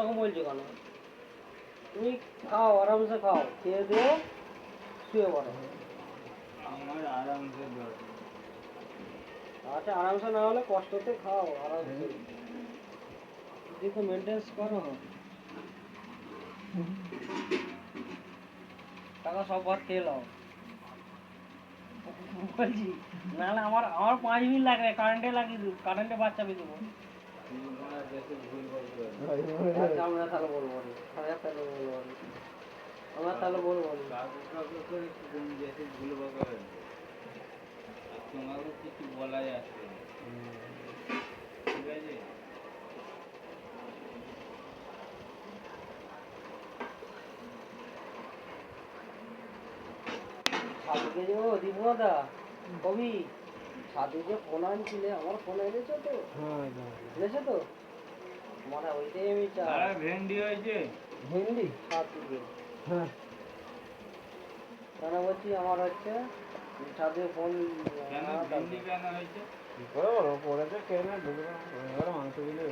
ওরকম বলছো কেন? তুমি খাও, আরামসে খাও, খেয়ে দিও, শুয়ে পড়ো। আমার আরামসে দরকার। আচ্ছা, আরামসে না হলে কষ্টতে খাও, আরামসে। দেখো মেনটেন্স করো। টাকা সব ভাত খেয়ে নাও বলছি, নাহলে আমার 5 মিনিট লাগবে, কারেন্টে লাগিয়ে দেবো, কারেন্টে বাদ চাপিয়ে দেবো। আচ্ছা, আমরা তাহলে বলবো না, আমরা তাহলে বলবো না। তোমাকেও কিছু বলা যাচ্ছে না। ঠিক আছে। সাধুকে যে দীপদা কবি, সাধু যে ফোন আনছিলে, আমার ফোন এনেছো তো? এনেছো তো? মানে ওইটাই আমি চাই। ভেন্ডি হয়েছে। ভেন্ডি সাধুকে, হ্যাঁ কেন বলছি আমার হচ্ছে সাধু ফোন। কেন ভেন্ডি কেন হয়েছে? কি করে বলো, পড়েছে খেয়ে না ঢুকে এবারে মাংস দিলে